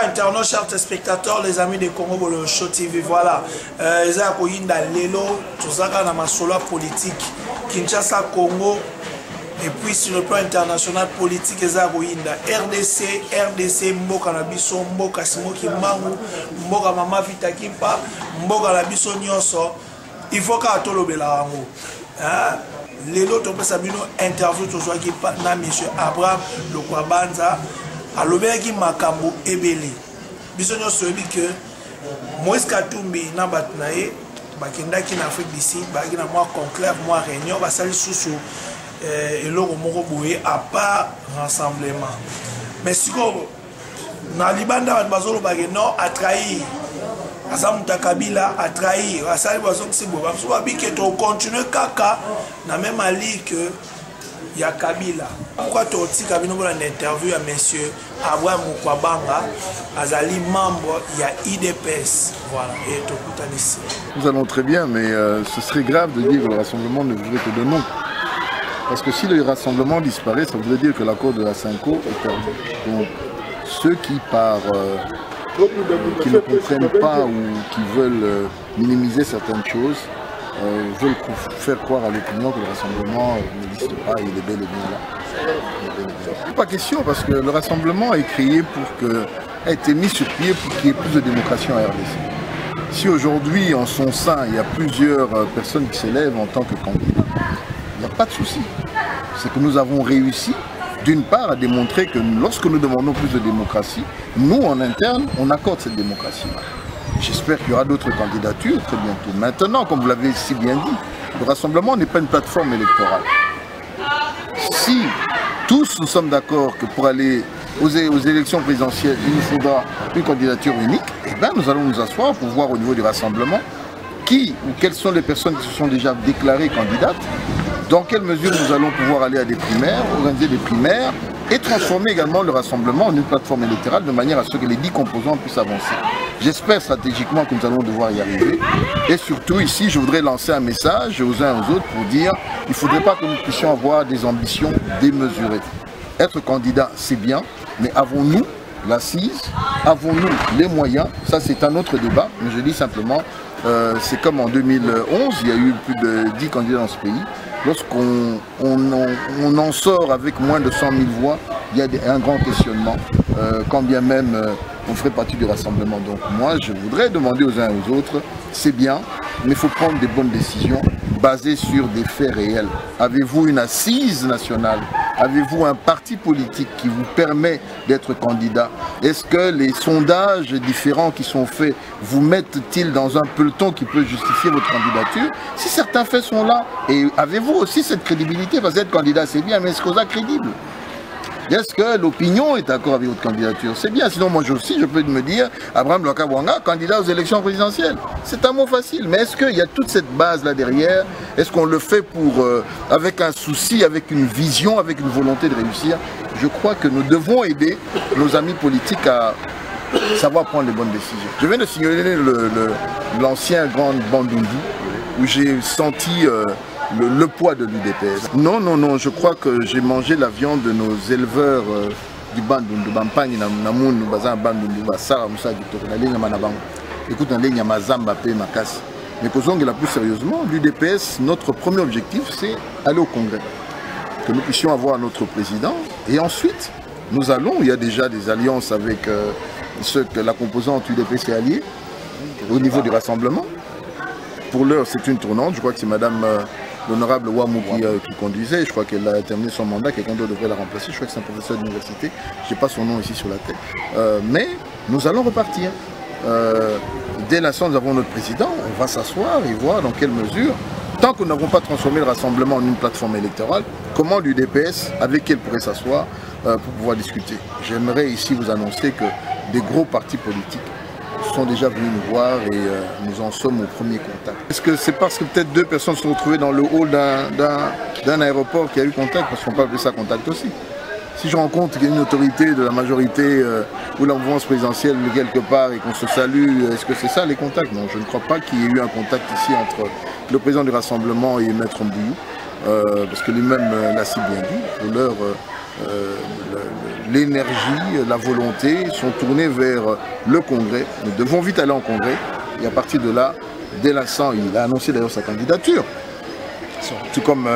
internautes, chers téléspectateurs, les amis de Congo Bolo Show TV, voilà. Ils ont Koyinda Lelo, tout ça dans ma solo politique, Kinshasa, Congo, et puis sur le plan international politique, ils ont Koyinda RDC, Mboka Nabiso, Mboka Simoki Mangu, Mboka Mama Vita Kimpa, Mboka Nabiso Nyoso. Il faut qu'à tout le belango. Lelo, tu peux savoir interview tout ça qui na monsieur Abraham Lokwabanza. Alobeki makambo ebele biso nyonso yebi que Moïse Katumbi na bato na ye bakendaki na Afrique d'ici baki na mwa conclave mwa réunion basali susu eloko moko boye à part rassemblement mais siko na libanda bato bazoloba ke non a trahir asa mutu Kabila a trahir asali bazokisi boye bamosusu babi ke tocontinue kaka na même ali que il y a Kabila. Pourquoi tu as une interview à monsieur Abraham Kwabanga, Azali membre, il y a IDPS. Voilà, et tout ici. Nous allons très bien, mais ce serait grave de dire que le rassemblement ne voudrait que de nom. Parce que si le rassemblement disparaît, ça voudrait dire que l'accord de la Cinco est perdu. Donc, ceux qui qui ne comprennent pas ou qui veulent minimiser certaines choses, veulent faire croire à l'opinion que le rassemblement n'existe pas, il est bel et bien là. Pas question, parce que le rassemblement est créé a été mis sur pied pour qu'il y ait plus de démocratie en RDC. Si aujourd'hui, en son sein, il y a plusieurs personnes qui s'élèvent en tant que candidats, il n'y a pas de souci. C'est que nous avons réussi, d'une part, à démontrer que lorsque nous demandons plus de démocratie, nous, en interne, on accorde cette démocratie-là. J'espère qu'il y aura d'autres candidatures très bientôt. Maintenant, comme vous l'avez si bien dit, le rassemblement n'est pas une plateforme électorale. Si tous nous sommes d'accord que pour aller aux élections présidentielles, il nous faudra une candidature unique, eh bien, nous allons nous asseoir pour voir au niveau du rassemblement qui ou quelles sont les personnes qui se sont déjà déclarées candidates, dans quelle mesure nous allons pouvoir aller à des primaires, organiser des primaires et transformer également le rassemblement en une plateforme électorale de manière à ce que les 10 composants puissent avancer. J'espère stratégiquement que nous allons devoir y arriver. Et surtout ici, je voudrais lancer un message aux uns et aux autres pour dire qu'il ne faudrait pas que nous puissions avoir des ambitions démesurées. Être candidat, c'est bien, mais avons-nous l'assise? Avons-nous les moyens? Ça, c'est un autre débat, mais je dis simplement, c'est comme en 2011, il y a eu plus de 10 candidats dans ce pays. Lorsqu'on en sort avec moins de 100 000 voix, il y a un grand questionnement, quand bien même on ferait partie du rassemblement. Donc moi, je voudrais demander aux uns et aux autres, c'est bien, mais il faut prendre des bonnes décisions basées sur des faits réels. Avez-vous une assise nationale? Avez-vous un parti politique qui vous permet d'être candidat? Est-ce que les sondages différents qui sont faits vous mettent-ils dans un peloton qui peut justifier votre candidature? Si certains faits sont là, et avez-vous aussi cette crédibilité? Parce qu'être candidat c'est bien, mais est-ce qu'on est crédible? Est-ce que l'opinion est d'accord avec votre candidature? C'est bien, sinon moi aussi je peux me dire Abraham Lokwabanza, candidat aux élections présidentielles. C'est un mot facile, mais est-ce qu'il y a toute cette base là derrière? Est-ce qu'on le fait avec un souci, avec une vision, avec une volonté de réussir? Je crois que nous devons aider nos amis politiques à savoir prendre les bonnes décisions. Je viens de signaler l'ancien Grand Bandundu, où j'ai senti le poids de l'UDPS. Non, non, non, je crois que j'ai mangé la viande de nos éleveurs du Bandundu, Bampagne, Namoun, Bazan, Bandundu, Basara, Moussa, Victor, la ligne Manabang. Écoute, la ligne Mazamba, Pé, Makas. Mais causons la plus sérieusement, l'UDPS, notre premier objectif, c'est aller au Congrès. Que nous puissions avoir notre président. Et ensuite, nous allons, il y a déjà des alliances avec ceux que la composante UDPS est alliée, au niveau du rassemblement. Pour l'heure, c'est une tournante. Je crois que c'est Madame l'honorable Ouamou qui conduisait. Je crois qu'elle a terminé son mandat. Quelqu'un d'autre devrait la remplacer. Je crois que c'est un professeur d'université. Je n'ai pas son nom ici sur la tête. Mais nous allons repartir. Dès l'instant où nous avons notre président, on va s'asseoir et voir dans quelle mesure, tant que nous n'avons pas transformé le rassemblement en une plateforme électorale, comment l'UDPS, avec qui elle pourrait s'asseoir pour pouvoir discuter. J'aimerais ici vous annoncer que des gros partis politiques sont déjà venus nous voir et nous en sommes au premier contact. Est-ce que c'est parce que peut-être 2 personnes se sont retrouvées dans le hall d'un aéroport qui a eu contact? Parce qu'on peut appeler ça contact aussi. Si je rencontre une autorité de la majorité ou la mouvance présidentielle quelque part et qu'on se salue, est-ce que c'est ça les contacts? Non, je ne crois pas qu'il y ait eu un contact ici entre le président du rassemblement et Maître Mbouyou, parce que lui-même l'a si bien dit. Pour l'heure, l'énergie, la volonté sont tournés vers le Congrès. Nous devons vite aller en Congrès. Et à partir de là, dès l'instant, il a annoncé d'ailleurs sa candidature, tout comme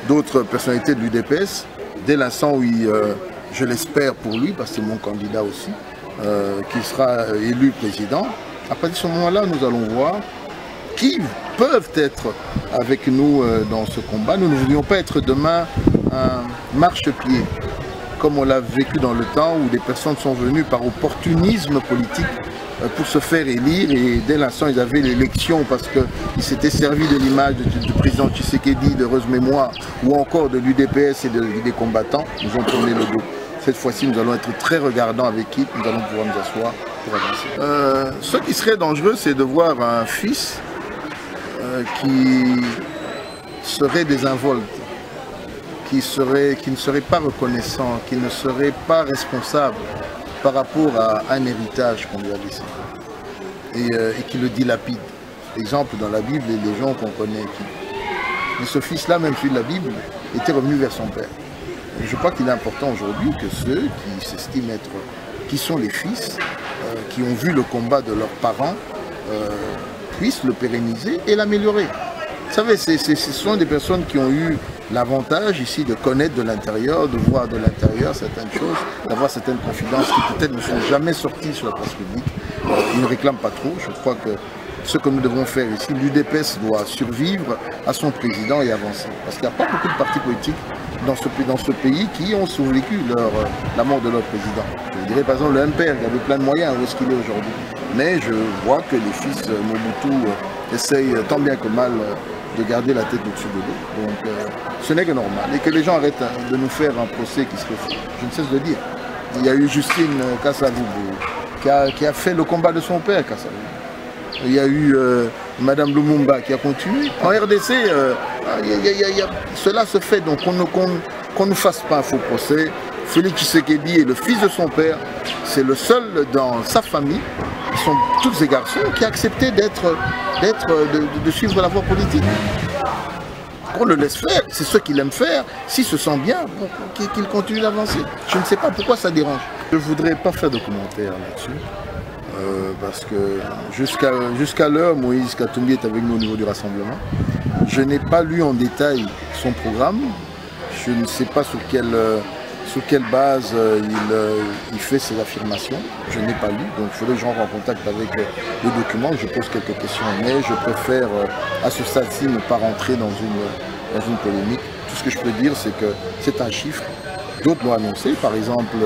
d'autres personnalités de l'UDPS, dès l'instant où je l'espère pour lui, parce que c'est mon candidat aussi, qu'il sera élu président. À partir de ce moment-là, nous allons voir qui peuvent être avec nous dans ce combat. Nous ne voulions pas être demain un marchepied, comme on l'a vécu dans le temps où des personnes sont venues par opportunisme politique pour se faire élire, et dès l'instant ils avaient l'élection parce qu'ils s'étaient servis de l'image du président Tshisekedi, d'heureuse mémoire, ou encore de l'UDPS et des combattants, nous ont tourné le dos. Cette fois-ci, nous allons être très regardants avec qui nous allons pouvoir nous asseoir pour avancer. Ce qui serait dangereux, c'est de voir un fils qui serait désinvolte, qui ne serait pas reconnaissant, qui ne serait pas responsable par rapport à un héritage qu'on lui a laissé et qui le dilapide. Exemple dans la Bible, les gens qu'on connaît. Mais ce fils-là, même celui de la Bible, était revenu vers son père. Et je crois qu'il est important aujourd'hui que ceux qui s'estiment être, qui sont les fils, qui ont vu le combat de leurs parents, puissent le pérenniser et l'améliorer. Vous savez, ce sont des personnes qui ont eu l'avantage ici de connaître de l'intérieur, de voir de l'intérieur certaines choses, d'avoir certaines confidences qui peut-être ne sont jamais sorties sur la place publique. Ils ne réclament pas trop. Je crois que ce que nous devons faire ici, l'UDPS doit survivre à son président et avancer. Parce qu'il n'y a pas beaucoup de partis politiques dans ce pays qui ont survécu la mort de leur président. Je vous dirais par exemple le MPR qui avait plein de moyens, où est-ce qu'il est aujourd'hui. Mais je vois que les fils Mobutu essayent tant bien que mal de garder la tête au-dessus de l'eau. Donc ce n'est que normal. Et que les gens arrêtent de nous faire un procès qui serait faux. Je ne cesse de dire. Il y a eu Justine Kassavubu qui a fait le combat de son père, Kassavubu. Il y a eu Madame Lumumba qui a continué. En RDC, cela se fait, donc qu'on ne fasse pas un faux procès. Félix Tshisekedi est le fils de son père. C'est le seul dans sa famille, ils sont tous des garçons, qui a accepté de suivre la voie politique. Qu'on le laisse faire, c'est ce qu'il aime faire. S'il se sent bien, qu'il continue d'avancer. Je ne sais pas pourquoi ça dérange. Je ne voudrais pas faire de commentaires là-dessus. Parce que jusqu'à l'heure, Moïse Katumbi est avec nous au niveau du rassemblement. Je n'ai pas lu en détail son programme. Je ne sais pas sur quelle base il fait ses affirmations. Je n'ai pas lu, donc il faudrait que je rentre en contact avec le document. Je pose quelques questions, mais je préfère à ce stade-ci ne pas rentrer dans une polémique. Tout ce que je peux dire, c'est que c'est un chiffre. D'autres l'ont annoncé, par exemple,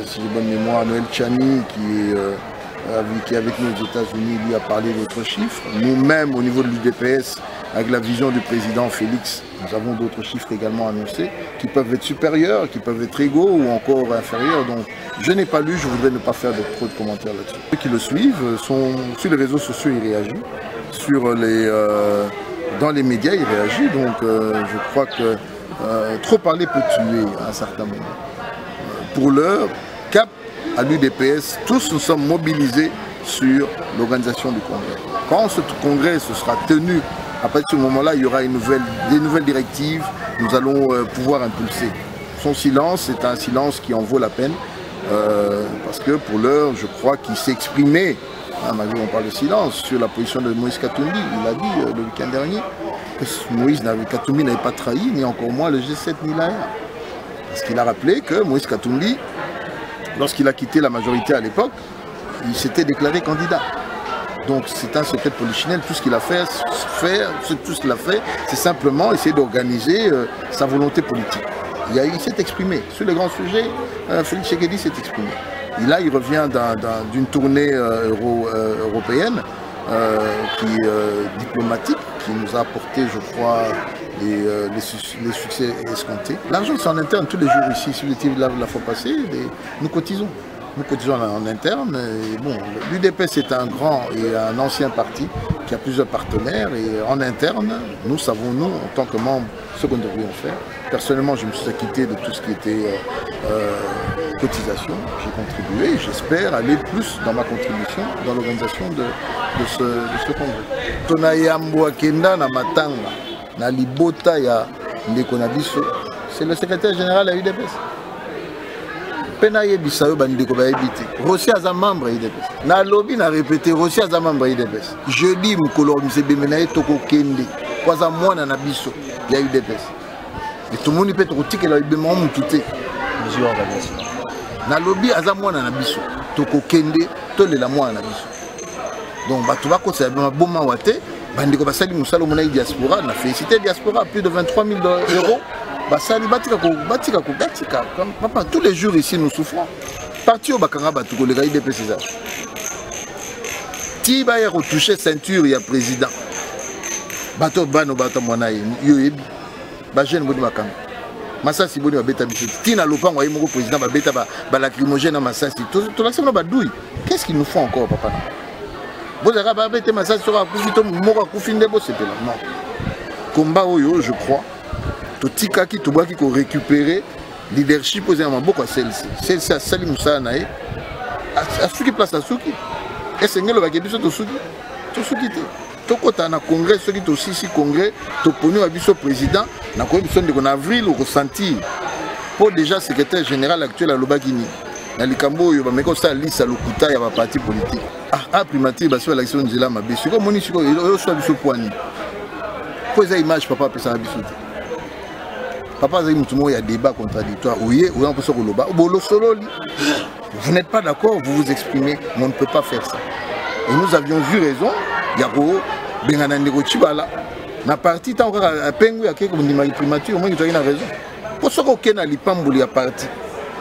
si j'ai bonne mémoire, Noël Tchani, qui est avec nous aux États-Unis, lui a parlé d'autres chiffres. Nous-mêmes, au niveau de l'UDPS, avec la vision du président Félix, nous avons d'autres chiffres également annoncés, qui peuvent être supérieurs, qui peuvent être égaux ou encore inférieurs. Donc, je n'ai pas lu, je voudrais ne pas faire trop de commentaires là-dessus. Ceux qui le suivent, sur les réseaux sociaux, il réagit. Dans les médias, il réagit. Donc, je crois que trop parler peut tuer à un certain moment. Pour l'heure, cap à l'UDPS, tous nous sommes mobilisés sur l'organisation du congrès. Quand ce congrès se sera tenu, à partir de ce moment-là, il y aura des nouvelles directives, nous allons pouvoir impulser. Son silence, c'est un silence qui en vaut la peine, parce que pour l'heure, je crois qu'il s'est exprimé, malgré on parle de silence, sur la position de Moïse Katumbi. Il a dit le week-end dernier que Katumbi n'avait pas trahi, ni encore moins le G7 ni l'AR. Parce qu'il a rappelé que Moïse Katumbi, lorsqu'il a quitté la majorité à l'époque, il s'était déclaré candidat. Donc c'est un secret de polichinelle. Tout ce qu'il a fait, c'est simplement essayer d'organiser sa volonté politique. Il s'est exprimé. Sur les grands sujets, Félix Tshisekedi s'est exprimé. Et là, il revient d'une tournée européenne diplomatique, qui nous a apporté, je crois, les succès escomptés. L'argent, c'est en interne tous les jours ici. Si vous étiez là la fois passée, nous cotisons. Nous cotisons en interne. Bon, l'UDPS est un grand et un ancien parti qui a plusieurs partenaires. Et en interne, nous savons, nous, en tant que membres, ce que nous devrions faire. Personnellement, je me suis acquitté de tout ce qui était cotisation. J'ai contribué et j'espère aller plus dans ma contribution dans l'organisation de ce congrès. Tona yambo akenda na matanga na libota ya ndeko na biso, c'est le secrétaire général à UDPS. Pena Yebisayo Bandeko Baebiti. Rossi a un membre à UDPS. Na lobby n'a répété Rossi a un membre à UDPS. Jeudi, Mukolo Msebemenaye Toko Kende. Kwa za mwana na biso ya UDPS. Et tout le monde peut te que la UDPS mutute. Na lobby a un mwana na biso. Toko Kende, tole la mwana na biso. Donc, tu vas conseiller un bon mawate. Bandeko Basali Moussalo Monaï Diaspora. On a félicité Diaspora, plus de 23 000 euros. Basali batika. Papa, tous les jours ici nous souffrons. Parti au Bakanga Batouko, les gars, IDP César. Tiba y a retouché ceinture, il y a président. Bato Bano Bata Monaï, Yoyebi. Bajen Boni Bakanga. Massasi Boni Babeta Bichot. Tina Lopan, Waï Moko président, Babeta Balacrimogène à Massasi. Tout le monde badouille. Qu'est-ce qu'ils nous font encore, papa? Vous avez babeta Massasi sur un coup, Moko Koufinde, c'est là. Non. Combat Oyo, je crois. Tika qui toba qui récupérer leadership posé en beaucoup à celle-ci. Celle-ci a Salim Moussa Naé. À ceux qui place à Souki. Et c'est ngelo bakebi so to Souki. To Souki te. To kota na congrès ceux qui to aussi congrès to poni wa biso président na ko biso ndeko na avril au ressentir. Pour déjà secrétaire général actuel à Lobakini. Na likambo yo ba meko sa liste lokuta ya ba parti politique. Ah primature ba sur l'élection de la mabe. Siko moni siko yo so biso poani. Poser image papa pesa na biso. Papa, il y a débat contradictoire. Oui, vous n'êtes pas d'accord, vous vous exprimez, mais on ne peut pas faire ça. Et nous avions eu raison. Il y a na parti tant que pengu ya quelque chose primature, moi j'ai raison. Pour ce qu'on a l'ipambuli à parti.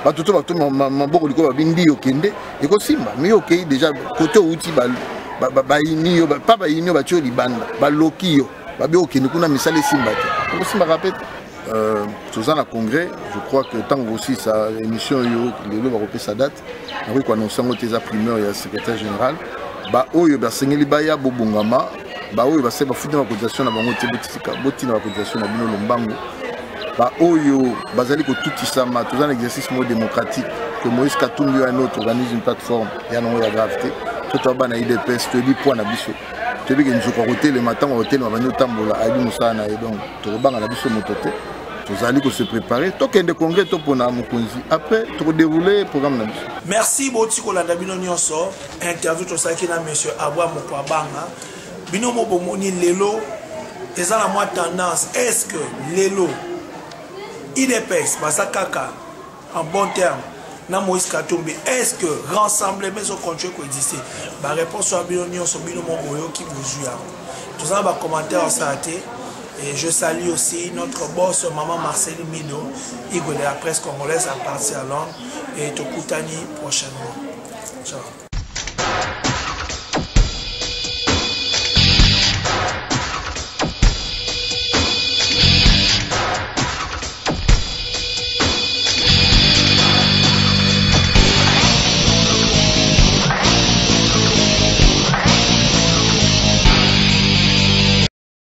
Ba tout maboko liko bindi okende et ko simba mais OK déjà côté outil ba ini yo pas ba ini ba tio libanda ba loki yo ba be okende kuna misale simba te. Ko simba répète tout ça, le congrès, je crois que tant aussi sa émission, les lois européens sa date, oui, quand nous sommes au primeur et le secrétaire général, bah, oui, bah, c'est une baya bobungama, bah, oui, bah, c'est bah, foutre la cotisation, bah, botti la cotisation, bah, bino lombango, bah, oui, bah, zali que tout ça, tout un exercice démocratique, que Moïse Katumbi un autre organise une plateforme, et un la gravité, tout en bas na IDPS, tu dis point na biso. Tu dis que nous avons le matin, on va venir au Tambola, à Moussa, et donc, tu vas dans la biso mototé. Nous allons se préparer. Tout le congrès, tout le monde. Après, tu dérouler le programme. Merci beaucoup pour la Nyonso. Interview tout ça qui est monsieur Abwa Mokwabanga. Bino Mobomoni Lelo. Et ça, la moi tendance. Est-ce que Lelo, IDPS, Basakaka, en bon terme, na Moïse Katumbi, est-ce que rassemblement au contrôle coexisté? La réponse soit Bino Nyonso, Bino Moboyo qui vous joue. Tout ça, va commentaire en santé. Et je salue aussi notre boss, maman Marcel Mido, Igor de la presse congolaise à partir à Londres, et Tokutani prochainement. Ciao.